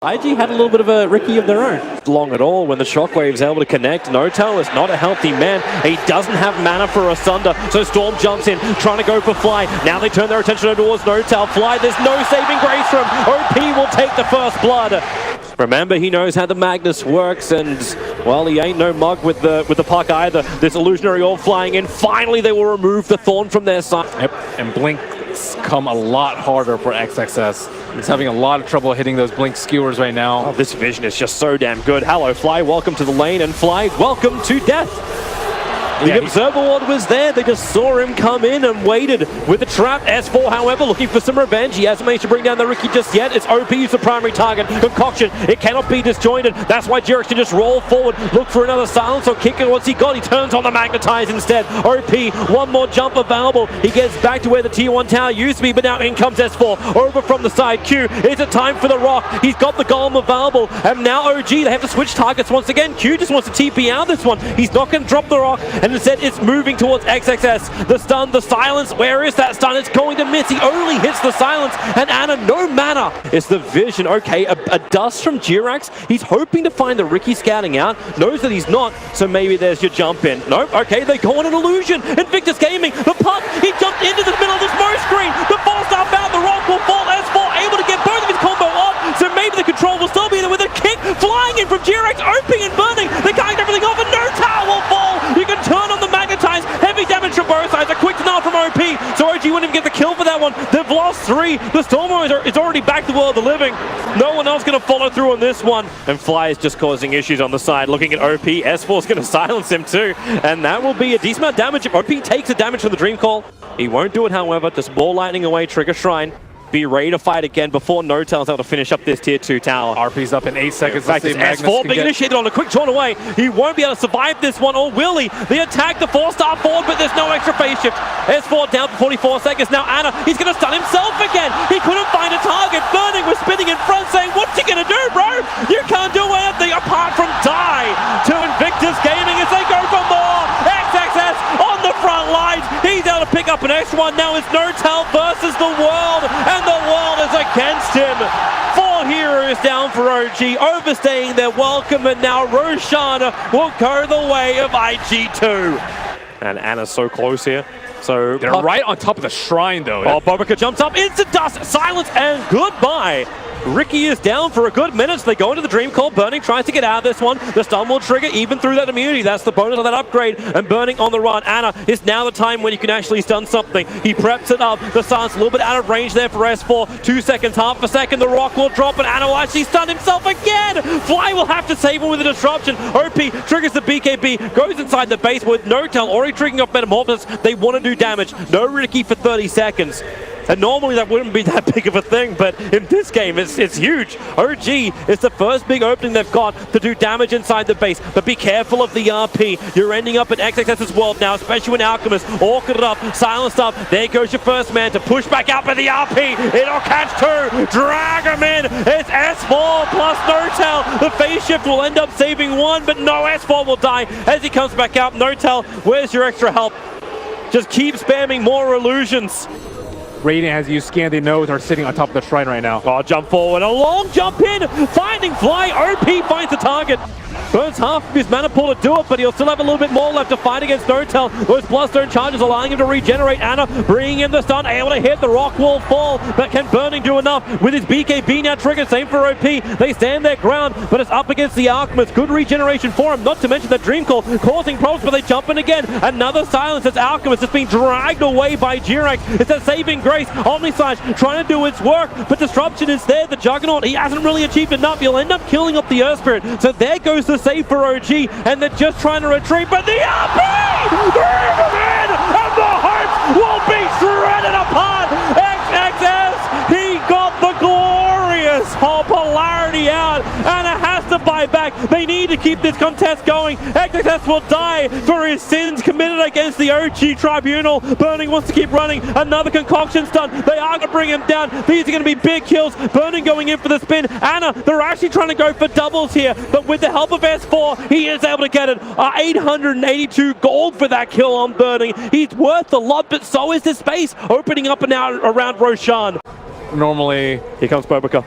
IG had a little bit of a Ricky of their own. Long at all when the Shockwave's able to connect. Notel is not a healthy man. He doesn't have mana for a Sunder, so Storm jumps in, trying to go for Fly. Now they turn their attention towards Notel. Fly, there's no saving grace for him. OP will take the first blood. Remember, he knows how the Magnus works, and, well, he ain't no mug with the puck either. This illusionary orb flying in. Finally, they will remove the Thorn from their side. Yep, and Blink's come a lot harder for XXS. He's having a lot of trouble hitting those Blink skewers right now. Oh, this vision is just so damn good. Hello, Fly, welcome to the lane, and Fly, welcome to death. The observer ward was there. They just saw him come in and waited with the trap. S4, however, looking for some revenge. He hasn't managed to bring down the Ricky just yet. It's OP who's the primary target. Concoction, it cannot be disjointed. That's why Jirax can just roll forward, look for another silence or kick it. What's he got? He turns on the Magnetize instead. OP, one more jump available. He gets back to where the Tier 1 tower used to be, but now in comes S4. Over from the side. Q, is it time for the rock? He's got the golem available. And now OG, they have to switch targets once again. Q just wants to TP out this one. He's not going to drop the rock. And instead, it's moving towards XXS. The stun, the silence. Where is that stun? It's going to miss. He only hits the silence. And Ana, no mana. It's the vision. Okay, a dust from Jirax. He's hoping to find the Ricky scouting out. Knows that he's not, so maybe there's your jump in. Nope. Okay, they go on an illusion. Invictus Gaming, the puck. He jumped into the middle of the smoke screen. The ball start out. The rock will fall. S4 able to get both of his combo off. So maybe the control will still be there with a kick flying in from Jirax. Opening and burning. They can't get everything off, and no tower will fall. You can turn on the Magnetize. Heavy damage from both sides. A quick denial from OP. So OG wouldn't even get the kill for that one. They've lost 3. The Stormer is already back to the world of the living. No one else going to follow through on this one. And Fly is just causing issues on the side. Looking at OP. S4 is going to silence him too. And that will be a decent amount of damage. If OP takes the damage from the Dream Call, he won't do it, however. Just ball lightning away. Trigger Shrine. Be ready to fight again before Notel's able to finish up this Tier 2 tower. RP's up in 8 seconds. In fact, it's S4 being initiated on a quick drawn away. He won't be able to survive this one, or will he? They attack the 4-star forward, but there's no extra phase shift. S4 down for 44 seconds. Now Ana, he's going to stun himself again. He couldn't find a target. Burning was spinning in front, saying, what's he going to do, bro? You can't do anything apart from die. To Invictus Gaming as they go for more. XXS on the front lines. He's able to pick up an extra one. Now it's Notel versus the world, and the world is against him. 4 heroes down for OG, overstaying their welcome, and now Roshan will go the way of IG2. And Ana's so close here. So they're right on top of the shrine, though. Oh, Bobica jumps up, instant dust, silence, and goodbye. Ricky is down for a good minute, so they go into the Dream Call. Burning tries to get out of this one. The stun will trigger even through that immunity. That's the bonus of that upgrade. And Burning on the run. Ana, is now the time when you can actually stun something. He preps it up. The silence a little bit out of range there for S4. 2 seconds, half a second. The rock will drop, and Ana will actually stun himself again. Fly will have to save him with a disruption. OP triggers the BKB, goes inside the base with Notel already triggering off Metamorphosis. They want to do damage. No Ricky for 30 seconds. And normally that wouldn't be that big of a thing, but in this game, it's huge. OG is the first big opening they've got to do damage inside the base, but be careful of the RP. You're ending up in XXS's world now, especially when Alchemist orchid up, silenced up. There goes your first man to push back out, but the RP, it'll catch 2, drag him in. It's S4 plus Notel. The phase shift will end up saving 1, but no, S4 will die as he comes back out. Notel, where's your extra help? Just keep spamming more illusions. Radiant has used Scan, they know they're sitting on top of the shrine right now. Oh, jump forward, a long jump in, finding Fly, OP finds the target. Burns half of his mana pool to do it, but he'll still have a little bit more left to fight against Notel. Those Bloodstone charges allowing him to regenerate. Ana bringing in the stun, able to hit, the rock will fall, but can Burning do enough with his BKB now triggered? Same for OP. They stand their ground, but it's up against the Alchemist. Good regeneration for him, not to mention the Dream Call causing problems, but they jump in again. Another silence as Alchemist is being dragged away by Jirax. It's a saving grace. Omnisage trying to do its work, but disruption is there. The Juggernaut, he hasn't really achieved enough. He'll end up killing up the Earth Spirit. So there goes the save for OG, and they're just trying to retreat, but the RP! Bring him in, and the hearts will be shredded apart! XXS, he got the glorious polarity out, and it has to buy back. They need to keep this contest going. XXS will die for his sins committed against the OG Tribunal. Burning wants to keep running. Another concoction stun. They are going to bring him down. These are going to be big kills. Burning going in for the spin. Ana, they're actually trying to go for doubles here, but with the help of S4, he is able to get it. 882 gold for that kill on Burning. He's worth a lot, but so is the space opening up and out around Roshan. Normally, here comes Bobica.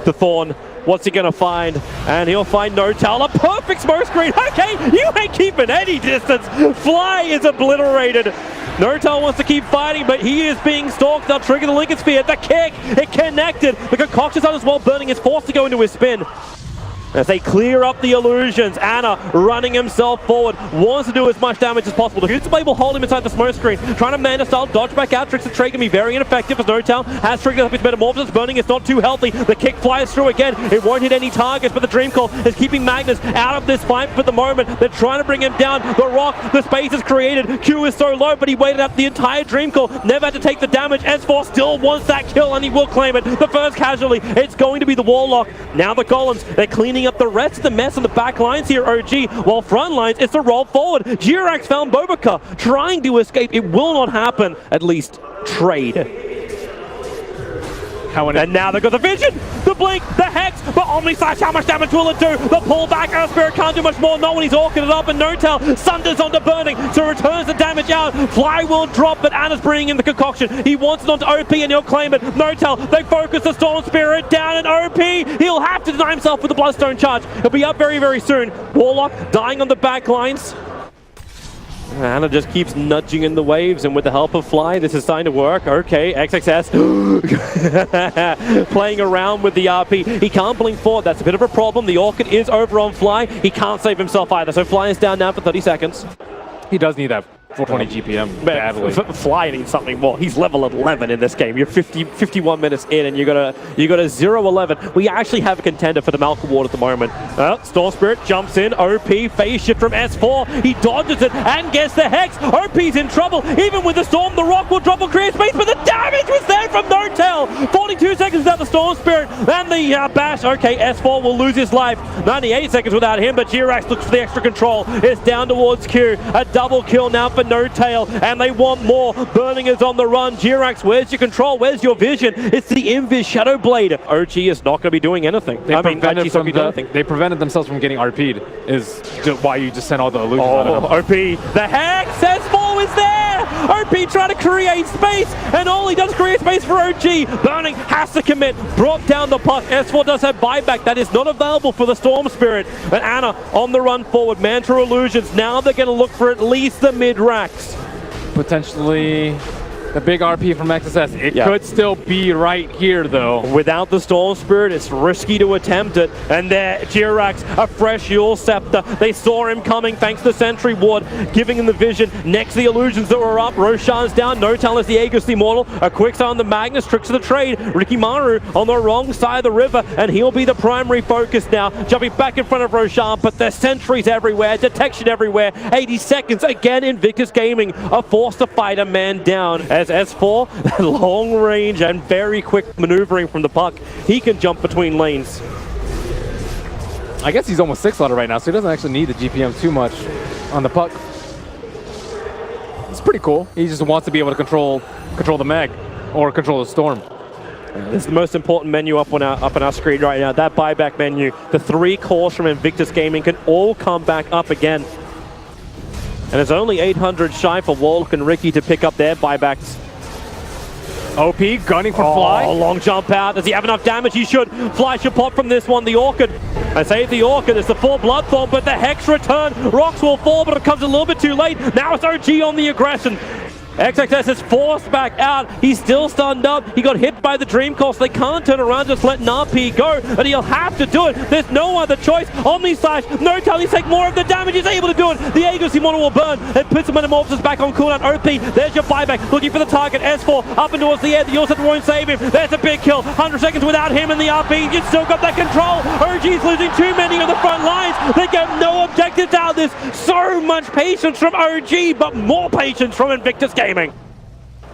The Thorn What's he gonna find? And he'll find Notal. A perfect smoke screen. Okay, you ain't keeping any distance. Fly is obliterated. Notal wants to keep fighting, but he is being stalked. They'll trigger the Lincoln Sphere. The kick, it connected. The concoction's on as well. Burning is forced to go into his spin. As they clear up the illusions, Anna running himself forward, wants to do as much damage as possible. The Houston Blade will hold him inside the smoke screen, trying to Manda style dodge back out. Tricks the trade can be very ineffective as Notal has triggered up his metamorphosis. Burning is not too healthy. The kick flies through again. It won't hit any targets, but the Dream Call is keeping Magnus out of this fight for the moment. They're trying to bring him down. The rock, the space is created. Q is so low, but he waited out the entire Dream Call. Never had to take the damage. S4 still wants that kill, and he will claim it. The first casualty, it's going to be the Warlock. Now the Golems, they're cleaning up the rest of the mess on the back lines here, OG, while front lines, it's a roll forward. Jirax found Bobica trying to escape. It will not happen, at least trade. And now they've got the vision, the blink, the hex, but Omnislash, how much damage will it do? The pullback, Earth Spirit can't do much more, not when he's orchid it up, and Notal sunders onto Burning, so returns the damage out. Fly will drop, but Anna's bringing in the concoction. He wants it onto OP and he'll claim it. Notal, they focus the Storm Spirit down, and OP, he'll have to deny himself with the Bloodstone charge. He'll be up very, very soon. Warlock dying on the back lines. Anna just keeps nudging in the waves, and with the help of Fly, this is starting to work. Okay, XXS playing around with the RP. He can't blink forward. That's a bit of a problem. The Orchid is over on Fly. He can't save himself either, so Fly is down now for 30 seconds. He does need that 420 GPM badly. Fly needs something more. He's level 11 in this game. You're 51 minutes in, and you got a 0-11. We actually have a contender for the Malcolm Ward at the moment. Storm Spirit jumps in. OP phase shift from S4. He dodges it and gets the hex. OP's in trouble. Even with the storm, the rock will drop on create space, but the damage was there from Notal. 42 seconds without the Storm Spirit and the bash. Okay, S4 will lose his life. 98 seconds without him, but Jirax looks for the extra control. It's down towards Q. A double kill now for Notal, and they want more. Burning is on the run. Jirax, where's your control? Where's your vision? It's the Invis Shadow Blade. OG is not going to be doing anything. They prevented themselves from getting RP'd, is why you just sent all the illusions out of them. OP, the hex, S4 is there! OP trying to create space, and all he does is create space for OG. Burning has to commit, brought down the puck. S4 does have buyback. That is not available for the Storm Spirit. But Anna on the run forward. Mantra illusions. Now they're going to look for at least the mid-racks. Potentially the big RP from XSS. It could still be right here, though. Without the Storm Spirit, it's risky to attempt it. And there, Jirax, a fresh Yule Scepter. They saw him coming thanks to the Sentry Ward, giving him the vision. Next, the illusions that were up. Roshan's down. Notal is the Aegis Immortal. A quick start on the Magnus. Tricks of the trade. Ricky Maru on the wrong side of the river, and he'll be the primary focus now. Jumping back in front of Roshan, but there's sentries everywhere. Detection everywhere. 80 seconds. Again, Invictus Gaming are forced to fight a man down. As S4, long range and very quick maneuvering from the puck. He can jump between lanes. I guess he's almost 6 right now, so he doesn't actually need the GPM too much on the puck. It's pretty cool. He just wants to be able to control the Meg or control the Storm. This is the most important menu up on our screen right now. That buyback menu. The 3 cores from Invictus Gaming can all come back up again. And it's only 800 shy for Warlock and Ricky to pick up their buybacks. OP gunning for Fly. Long jump out. Does he have enough damage? He should. Fly should pop from this one. The Orchid. I save the Orchid. It's the full Bloodthorn, but the Hex return. Rocks will fall, but it comes a little bit too late. Now it's OG on the aggression. XXS is forced back out. He's still stunned up. He got hit by the Dream Call, so they can't turn around, just let RP go. But he'll have to do it. There's no other choice. Omnislash, Notal, he's take more of the damage. He's able to do it. The Aegis Immortal will burn. It puts the Metamorphosis back on cooldown. OP, there's your buyback. Looking for the target. S4 up and towards the air. The Yulset won't save him. There's a big kill. 100 seconds without him and the RP. You still got that control. OG's losing too many on the front lines. They get no objectives out of this. So much patience from OG, but more patience from Invictus Gaming.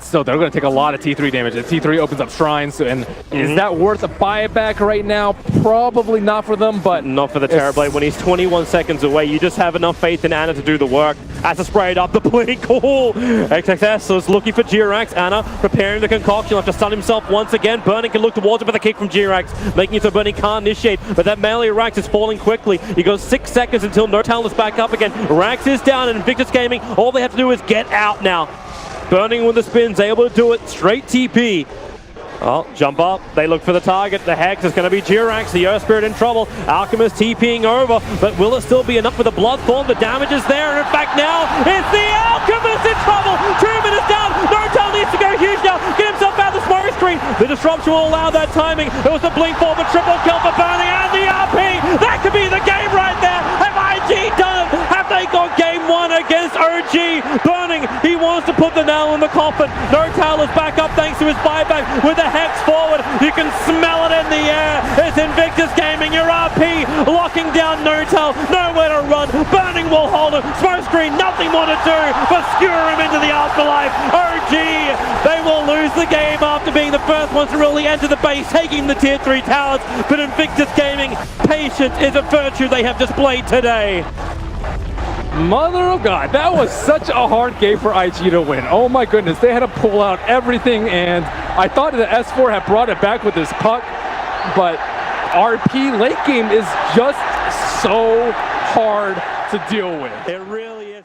So they're going to take a lot of T3 damage. And T3 opens up shrines. And is that worth a buyback right now? Probably not for them, but... Not for the Terrorblade. When he's 21 seconds away, you just have enough faith in Anna to do the work. As to spray it up, the blink. Cool. XXS is looking for Jirax. Anna preparing the concoction. He'll have to stun himself once again. Burning can look towards him for the kick from Jirax, making it so Burning can't initiate. But that melee Rax is falling quickly. He goes 6 seconds until Notal is back up again. Rax is down, and Invictus Gaming, all they have to do is get out now. Burning with the spins, able to do it. Straight TP. Oh, jump up. They look for the target. The Hex is going to be Jirax. The Earth Spirit in trouble. Alchemist TPing over, but will it still be enough with the Bloodthorn? The damage is there, and in fact now it's the Alchemist in trouble. 2 minutes down. Nortel needs to go huge now. Get himself out of the smoke screen. The disruption will allow that timing. It was the blink for the triple kill for Burning and the RP. That could be the game right there. Have IG done it? Have they got game 1 against OG? Burning, he wants to put the nail in the coffin. Nortel is back up thanks to his buyback with the Hex forward. You can smell it in the air. It's Invictus Gaming, your RP locking down Nortel. Nowhere to run. Burning will hold him. Smoke screen, nothing more to do but skewer him into the afterlife. OG, they will lose the game after being the first ones to really enter the base, taking the tier 3 towers. But Invictus Gaming, patience is a virtue they have displayed today. Mother of God, that was such a hard game for IG to win. Oh my goodness, they had to pull out everything, and I thought the S4 had brought it back with his puck, but RP late game is just so hard to deal with. It really is.